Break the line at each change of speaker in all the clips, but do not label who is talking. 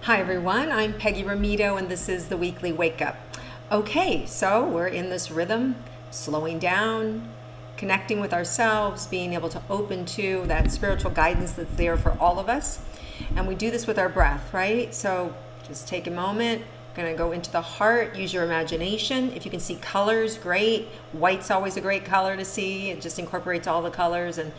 Hi everyone, I'm Peggy Rometo and this is the weekly wake up. Okay, so we're in this rhythm, slowing down, connecting with ourselves, being able to open to that spiritual guidance that's there for all of us. And we do this with our breath, right? So just take a moment. Going to go into the heart, use your imagination. If you can see colors, great. White's always a great color to see. It just incorporates all the colors and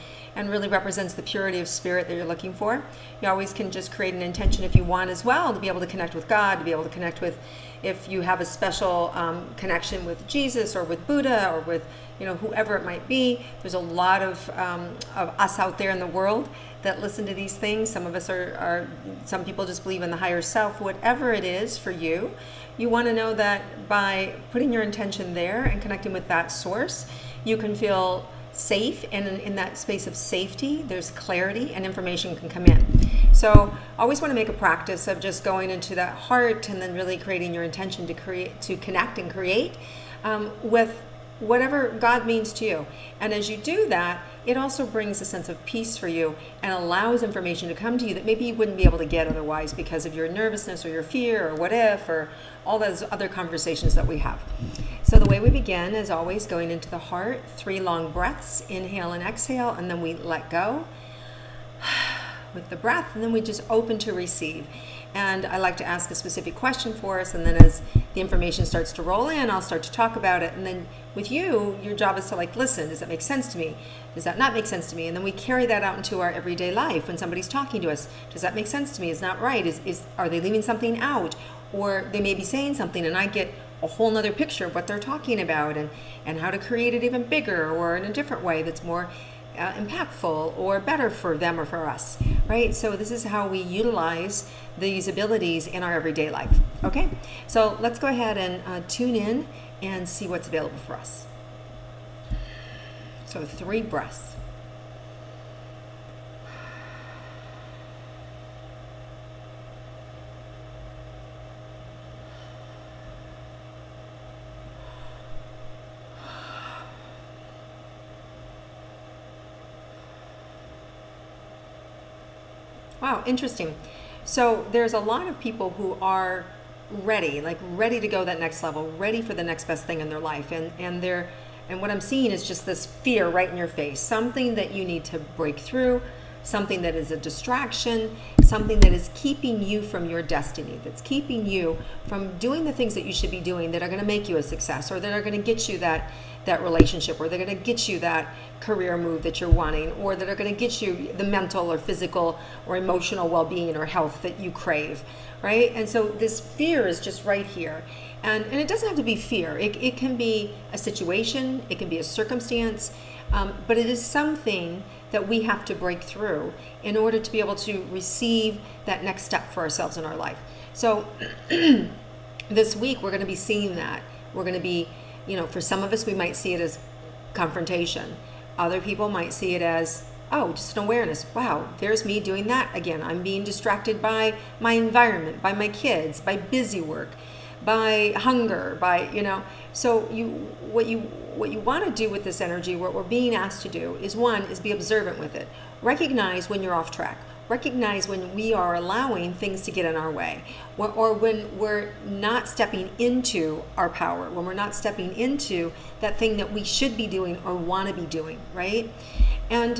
really represents the purity of spirit that you're looking for. You always can just create an intention if you want as well, to be able to connect with God, to be able to connect with, if you have a special connection with Jesus or with Buddha or with whoever it might be. There's a lot of us out there in the world that listen to these things. Some of us some people just believe in the higher self. Whatever it is for you, you want to know that by putting your intention there and connecting with that source, you can feel safe, and in that space of safety, there's clarity and information can come in. So always want to make a practice of just going into that heart and then really creating your intention to connect and create with whatever God means to you. And as you do that, it also brings a sense of peace for you and allows information to come to you that maybe you wouldn't be able to get otherwise because of your nervousness or your fear or what if or all those other conversations that we have. So the way we begin is always going into the heart, 3 long breaths, inhale and exhale, and then we let go with the breath, and then we just open to receive. And I like to ask a specific question for us, and then as the information starts to roll in, I'll start to talk about it. And then with you, your job is to listen, does that make sense to me? Does that not make sense to me? And then we carry that out into our everyday life when somebody's talking to us. Does that make sense to me? Is that right? Are they leaving something out? Or they may be saying something and I get a whole nother picture of what they're talking about and how to create it even bigger or in a different way that's more impactful or better for them or for us, right? So this is how we utilize these abilities in our everyday life. Okay, so let's go ahead and tune in and see what's available for us. So 3 breaths. Wow, interesting. So there's a lot of people who are ready to go that next level, ready for the next best thing in their life. And what I'm seeing is just this fear right in your face, something that you need to break through, something that is a distraction, something that is keeping you from your destiny, that's keeping you from doing the things that you should be doing that are going to make you a success, or that are going to get you that relationship, or they're going to get you that career move that you're wanting, or that are going to get you the mental or physical or emotional well-being or health that you crave, right? And so this fear is just right here. And it doesn't have to be fear. It can be a situation, it can be a circumstance, but it is something that we have to break through in order to be able to receive that next step for ourselves in our life. So this week we're going to be seeing that. We're going to be, for some of us we might see it as confrontation. Other people might see it as, oh, just an awareness. Wow, there's me doing that again. I'm being distracted by my environment, by my kids, by busy work, by hunger, So what you want to do with this energy, what we're being asked to do is be observant with it. Recognize when you're off track. Recognize when we are allowing things to get in our way, or when we're not stepping into our power, when we're not stepping into that thing that we should be doing or want to be doing, right? And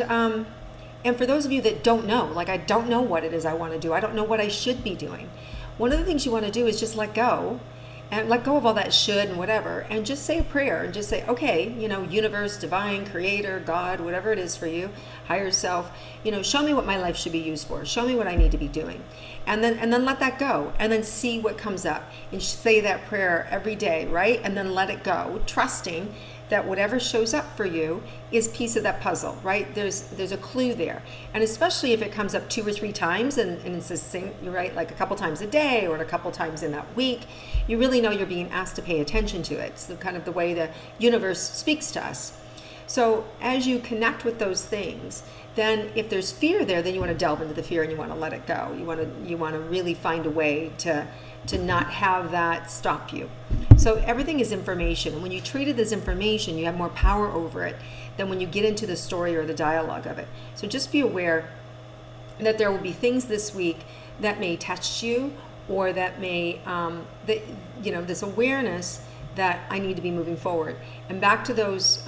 for those of you that don't know, I don't know what it is I want to do, I don't know what I should be doing. One of the things you want to do is just let go of all that should and whatever, and just say a prayer and just say, okay, universe, divine, creator, God, whatever it is for you, higher self, show me what my life should be used for. Show me what I need to be doing. And then let that go, and then see what comes up, and say that prayer every day, right? And then let it go, trusting that whatever shows up for you is piece of that puzzle, right? There's a clue there. And especially if it comes up 2 or 3 times and it's the same, right, like a couple times a day or a couple times in that week, you really know you're being asked to pay attention to it. It's kind of the way the universe speaks to us. So as you connect with those things, then if there's fear there, then you want to delve into the fear and you want to let it go. You want to really find a way to not have that stop you. So everything is information, and when you treat it as information, you have more power over it than when you get into the story or the dialogue of it. So just be aware that there will be things this week that may test you or that may, this awareness that I need to be moving forward. And back to those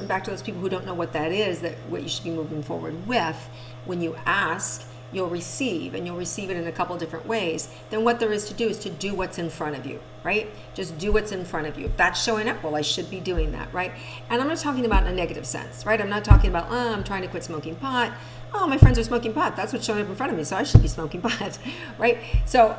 people who don't know what that is, that what you should be moving forward with. When you ask, you'll receive, and you'll receive it in a couple different ways. Then what there is to do is to do what's in front of you, right? Just do what's in front of you. If that's showing up, well, I should be doing that, right? And I'm not talking about in a negative sense, right? I'm not talking about, I'm trying to quit smoking pot. Oh, my friends are smoking pot. That's what's showing up in front of me, so I should be smoking pot, right? So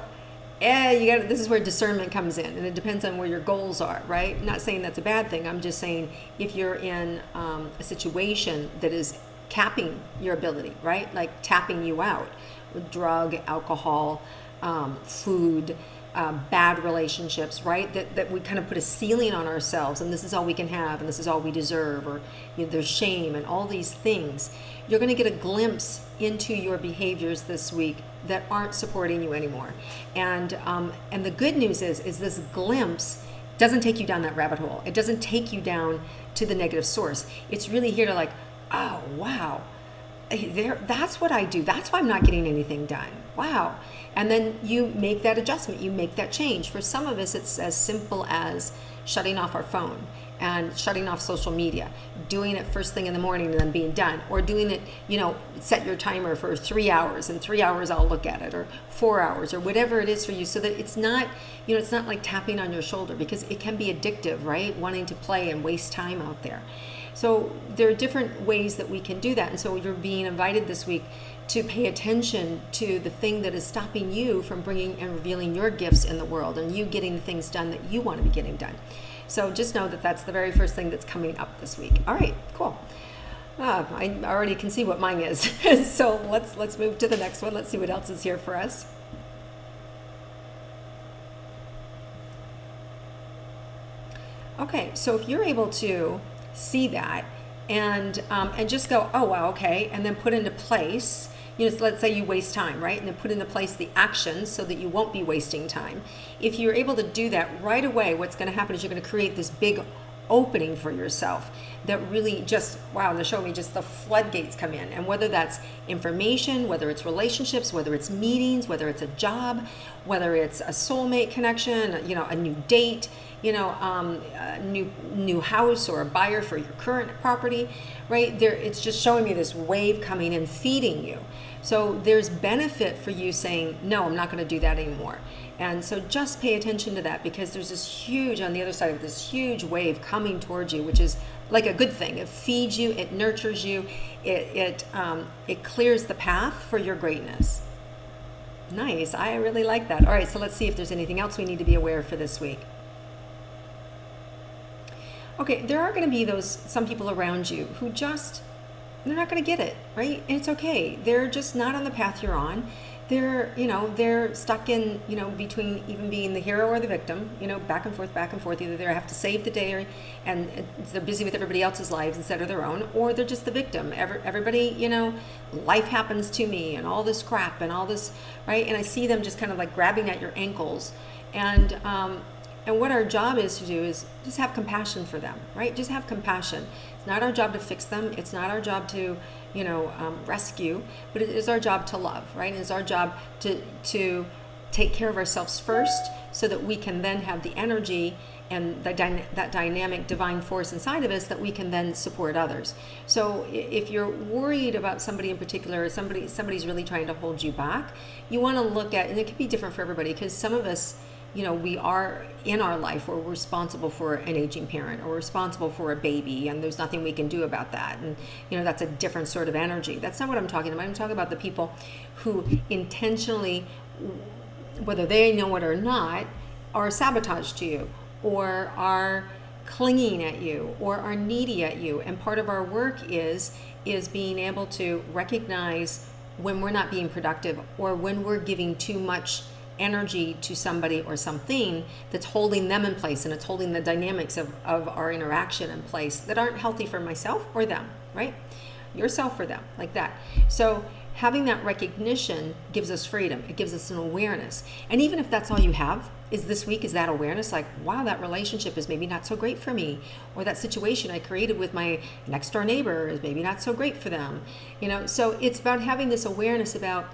this is where discernment comes in, and it depends on where your goals are, right? I'm not saying that's a bad thing. I'm just saying if you're in a situation that is capping your ability, right? Like tapping you out with drug, alcohol, food, bad relationships, right? That we kind of put a ceiling on ourselves, and this is all we can have, and this is all we deserve, or there's shame and all these things. You're going to get a glimpse into your behaviors this week that aren't supporting you anymore. And the good news is this glimpse doesn't take you down that rabbit hole. It doesn't take you down to the negative source. It's really here to like, oh, wow, that's what I do. That's why I'm not getting anything done. Wow. And then you make that adjustment. You make that change. For some of us, it's as simple as shutting off our phone and shutting off social media, doing it first thing in the morning and then being done, or doing it, set your timer for 3 hours, and 3 hours I'll look at it, or 4 hours, or whatever it is for you, so that it's not, it's not like tapping on your shoulder, because it can be addictive, right? Wanting to play and waste time out there. So there are different ways that we can do that. And so you're being invited this week to pay attention to the thing that is stopping you from bringing and revealing your gifts in the world, and you getting the things done that you want to be getting done. So just know that that's the very first thing that's coming up this week. All right, cool. I already can see what mine is. So let's move to the next one. Let's see what else is here for us. Okay, so if you're able to see that and just go, oh wow, okay, and then put into place, let's say you waste time, right? And then put into place the actions so that you won't be wasting time. If you're able to do that right away, what's going to happen is you're going to create this big opening for yourself that really just, wow, they're showing me just the floodgates come in. And whether that's information, whether it's relationships, whether it's meetings, whether it's a job, whether it's a soulmate connection, a new date, a new house, or a buyer for your current property, right? It's just showing me this wave coming and feeding you. So there's benefit for you saying, no, I'm not going to do that anymore. And so just pay attention to that, because there's this huge, on the other side of this huge wave coming towards you, which is like a good thing. It feeds you, it nurtures you, it clears the path for your greatness. Nice, I really like that. All right, so let's see if there's anything else we need to be aware of for this week. Okay, there are going to be some people around you who they're not going to get it, right? And it's okay. They're just not on the path you're on. They're stuck in, between even being the hero or the victim, back and forth. Either they have to save the day, and they're busy with everybody else's lives instead of their own, or they're just the victim. Everybody, life happens to me, and all this crap and all this, right? And I see them just kind of like grabbing at your ankles, and what our job is to do is just have compassion for them, right? Just have compassion. It's not our job to fix them. It's not our job to, rescue, but it is our job to love, right? It's our job to take care of ourselves first, so that we can then have the energy and that dynamic divine force inside of us that we can then support others. So if you're worried about somebody in particular, or somebody's really trying to hold you back, you want to look at, and it can be different for everybody, because some of us, we are in our life, or we're responsible for an aging parent, or responsible for a baby, and there's nothing we can do about that. And, that's a different sort of energy. That's not what I'm talking about. I'm talking about the people who intentionally, whether they know it or not, are sabotage to you, or are clinging at you, or are needy at you. And part of our work is being able to recognize when we're not being productive, or when we're giving too much energy to somebody or something that's holding them in place, and it's holding the dynamics of our interaction in place that aren't healthy for myself or them, right? Yourself or them, like that. So having that recognition gives us freedom. It gives us an awareness. And even if that's all you have is this week, is that awareness, like, wow, that relationship is maybe not so great for me, or that situation I created with my next door neighbor is maybe not so great for them. So it's about having this awareness about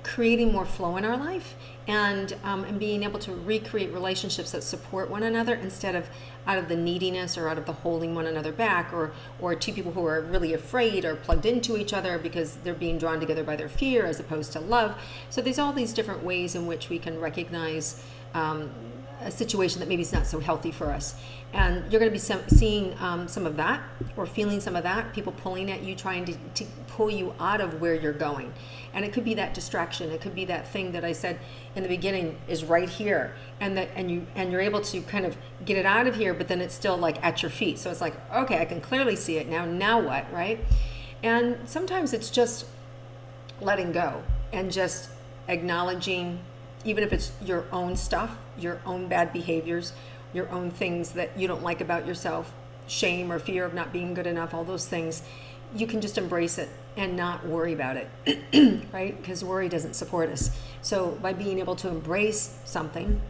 creating more flow in our life, and being able to recreate relationships that support one another instead of out of the neediness or out of the holding one another back, or two people who are really afraid or plugged into each other because they're being drawn together by their fear as opposed to love. So there's all these different ways in which we can recognize a situation that maybe is not so healthy for us. And you're going to be seeing some of that, or feeling some of that, people pulling at you, trying to pull you out of where you're going. And it could be that distraction. It could be that thing that I said in the beginning is right here, and you're able to kind of get it out of here, but then it's still like at your feet. So it's like, okay, I can clearly see it now. Now what, right? And sometimes it's just letting go and just acknowledging, even if it's your own stuff, your own bad behaviors, your own things that you don't like about yourself, shame or fear of not being good enough, all those things, you can just embrace it and not worry about it, right? Because worry doesn't support us. So by being able to embrace something,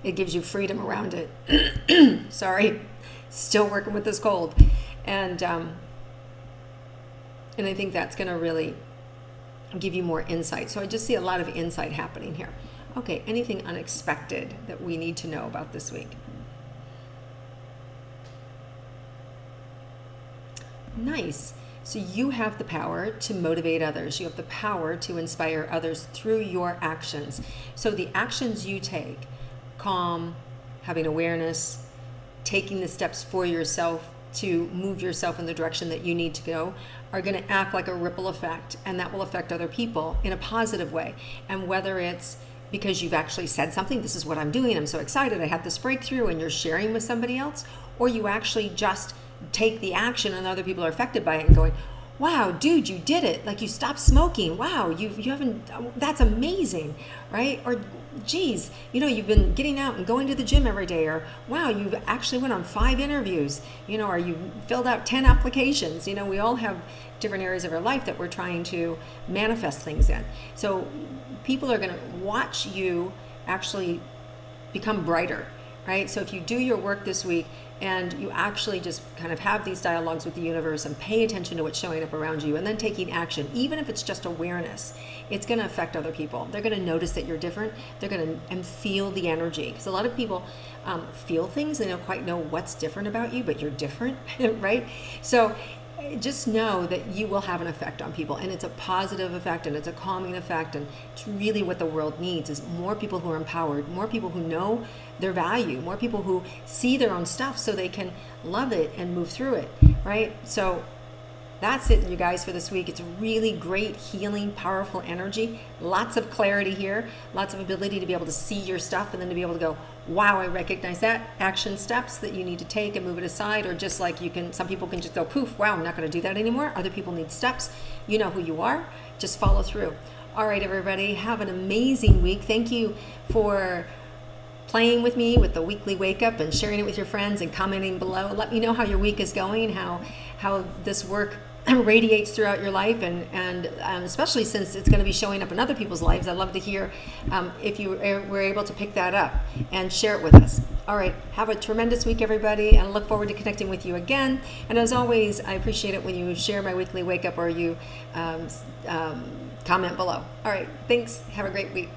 it gives you freedom around it. Sorry, still working with this cold. And I think that's going to really give you more insight. So I just see a lot of insight happening here. Okay, anything unexpected that we need to know about this week? Nice. So you have the power to motivate others. You have the power to inspire others through your actions. So the actions you take, calm, having awareness, taking the steps for yourself to move yourself in the direction that you need to go, are going to act like a ripple effect, and that will affect other people in a positive way. And whether it's because you've actually said something, this is what I'm doing, I'm so excited, I had this breakthrough, and you're sharing with somebody else, or you actually just take the action and other people are affected by it and going, wow, dude, you did it. Like, you stopped smoking. Wow, you haven't, that's amazing, right? Or, geez, you've been getting out and going to the gym every day. Or, wow, you've actually went on 5 interviews, or you filled out 10 applications. We all have different areas of our life that we're trying to manifest things in. So people are going to watch you actually become brighter, right? So if you do your work this week and you actually just kind of have these dialogues with the universe and pay attention to what's showing up around you and then taking action, even if it's just awareness, it's going to affect other people. They're going to notice that you're different. They're going to and feel the energy, because a lot of people feel things. They don't quite know what's different about you, but you're different, right? So just know that you will have an effect on people, and it's a positive effect, and it's a calming effect, and it's really what the world needs is more people who are empowered, more people who know their value, more people who see their own stuff so they can love it and move through it, right? So that's it, you guys, for this week. It's really great, healing, powerful energy, lots of clarity here, lots of ability to be able to see your stuff and then to be able to go, wow, I recognize that, action steps that you need to take and move it aside. Or just like some people can just go, poof, wow, I'm not going to do that anymore. Other people need steps. You know who you are. Just follow through. All right, everybody, have an amazing week. Thank you for playing with me with the weekly wake up and sharing it with your friends and commenting below. Let me know how your week is going, how this work radiates throughout your life, and especially since it's going to be showing up in other people's lives. I'd love to hear if you were able to pick that up and share it with us. All right, have a tremendous week, everybody, and I look forward to connecting with you again. And as always, I appreciate it when you share my weekly wake up or you comment below. All right, thanks. Have a great week.